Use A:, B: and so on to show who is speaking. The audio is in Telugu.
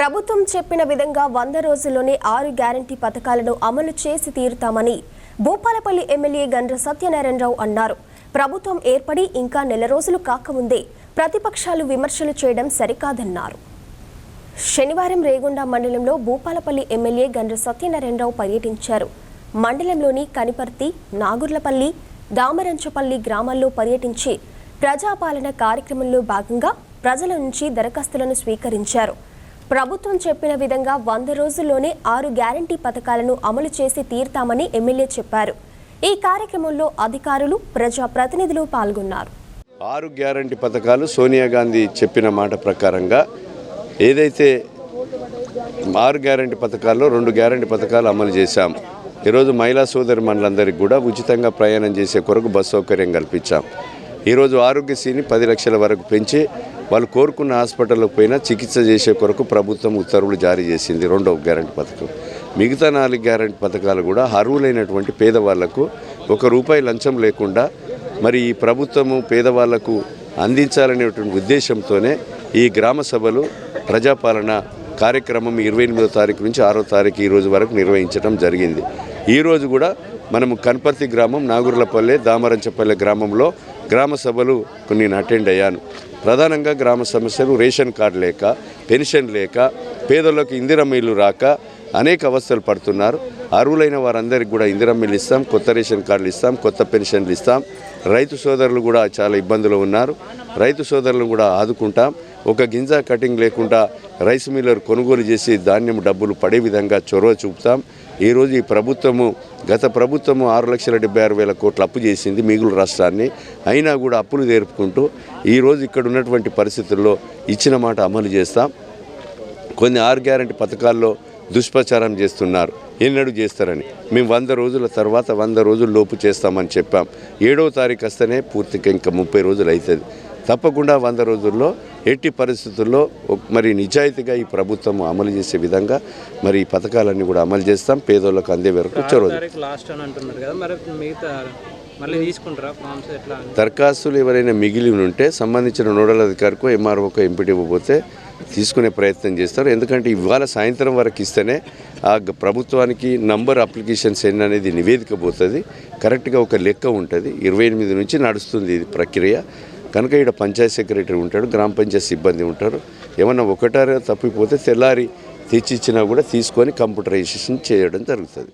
A: ప్రభుత్వం చెప్పిన విధంగా 100 రోజుల్లోనే 6 గ్యారంటీ పథకాలను అమలు చేసి తీరుతామని భూపాలపల్లి ఎమ్మెల్యే గండ్ర సత్యనారాయణరావు అన్నారు. ప్రభుత్వం ఏర్పడి ఇంకా నెల రోజులు కాకముందే ప్రతిపక్షాలు విమర్శలు చేయడం సరికాదన్నారు. శనివారం రేగొండ మండలంలో భూపాలపల్లి ఎమ్మెల్యే గండ్ర సత్యనారాయణరావు పర్యటించారు. మండలంలోని కనిపర్తి, నాగుర్లపల్లి, దామరంచపల్లి గ్రామాల్లో పర్యటించి ప్రజాపాలన కార్యక్రమంలో భాగంగా ప్రజల నుంచి దరఖాస్తులను స్వీకరించారు. ప్రభుత్వం చెప్పిన విధంగా 100 రోజుల్లోనే 6 గ్యారంటీ పథకాలను అమలు చేసి తీరుతామని ఎమ్మెల్యే చెప్పారు. ఈ కార్యక్రమంలో అధికారులు, ప్రజా ప్రతినిధులు పాల్గొన్నారు.
B: 6 గ్యారంటీ పథకాలు సోనియా గాంధీ చెప్పిన మాట ప్రకారంగా ఏదైతే 6 గ్యారంటీ పథకాల్లో 2 గ్యారంటీ పథకాలు అమలు చేశాం. ఈరోజు మహిళా సోదరిమణులందరికీ కూడా ఉచితంగా ప్రయాణం చేసే కొరకు బస్ సౌకర్యం కల్పించాం. ఈరోజు ఆరోగ్యశ్రీని 10 లక్షల వరకు పెంచి వాళ్ళు కోరుకున్న హాస్పిటల్కి పోయినా చికిత్స చేసే కొరకు ప్రభుత్వం ఉత్తర్వులు జారీ చేసింది. 2వ గ్యారంటీ పథకం. మిగతా 4 గ్యారంటీ పథకాలు కూడా అర్హులైనటువంటి పేదవాళ్లకు ₹1 లంచం లేకుండా మరి ఈ ప్రభుత్వము పేదవాళ్లకు అందించాలనేటువంటి ఉద్దేశంతోనే ఈ గ్రామ సభలు ప్రజాపాలన కార్యక్రమం 28వ తారీఖు నుంచి 6వ తారీఖు ఈ రోజు వరకు నిర్వహించడం జరిగింది. ఈరోజు కూడా మనము కన్పర్తి గ్రామం, నాగుర్లపల్లె, దామరంచపల్లె గ్రామంలో గ్రామ సభలు కొన్ని అటెండ్ అయ్యాను. ప్రధానంగా గ్రామ సమస్యలు రేషన్ కార్డు లేక, పెన్షన్ లేక, పేదలకు ఇందిరమ్మ ఇల్లు రాక అనేక అవస్థలు పడుతున్నారు. అర్హులైన వారందరికీ కూడా ఇందిరమ్మ ఇల్లు ఇస్తాం, కొత్త రేషన్ కార్డులు ఇస్తాం, కొత్త పెన్షన్లు ఇస్తాం. రైతు సోదరులు కూడా చాలా ఇబ్బందులు ఉన్నారు. రైతు సోదరులను కూడా ఆదుకుంటాం. ఒక గింజ కటింగ్ లేకుండా రైస్ మిల్లర్ కొనుగోలు చేసి ధాన్యం డబ్బులు పడే విధంగా చొరవ చూపుతాం. ఈరోజు ఈ ప్రభుత్వము, గత ప్రభుత్వము 6,76,000 కోట్లు అప్పు చేసింది మిగులు రాష్ట్రాన్ని. అయినా కూడా అప్పులు తీర్పుకుంటూ ఈరోజు ఇక్కడ ఉన్నటువంటి పరిస్థితుల్లో ఇచ్చిన మాట అమలు చేస్తాం. కొన్ని 6 గ్యారంటీ పథకాల్లో దుష్ప్రచారం చేస్తున్నారు. ఎన్నడూ చేస్తారని మేము 100 రోజుల తర్వాత 100 రోజుల లోపు చేస్తామని చెప్పాం. 7వ తారీఖు వస్తేనే పూర్తిగా ఇంకా 30 రోజులు అవుతుంది. తప్పకుండా 100 రోజుల్లో ఎట్టి పరిస్థితుల్లో మరి నిజాయితీగా ఈ ప్రభుత్వం అమలు చేసే విధంగా మరి ఈ పథకాలన్నీ కూడా అమలు చేస్తాం. పేదోళ్ళకు అందే వరకు చొరవ. దరఖాస్తులు ఎవరైనా మిగిలి ఉంటే సంబంధించిన నోడల్ అధికారికో, ఎంఆర్ఓకో, ఎంపీడీఓ పోతే తీసుకునే ప్రయత్నం చేస్తారు. ఎందుకంటే ఇవాళ సాయంత్రం వరకు ఇస్తేనే ఆ ప్రభుత్వానికి నంబర్ అప్లికేషన్స్ ఎన్ని అనేది నివేదిక పోతుంది. కరెక్ట్గా ఒక లెక్క ఉంటుంది. 28 నుంచి నడుస్తుంది ఇది ప్రక్రియ. కనుక ఇక్కడ పంచాయత్ సెక్రటరీ ఉంటాడు, గ్రామ పంచాయతీ సిబ్బంది ఉంటారు. ఏమన్నా ఒకటారో తప్పిపోతే తెల్లారి తెచ్చిచ్చినా కూడా తీసుకొని కంప్యూటరైజేషన్ చేయడం జరుగుతుంది.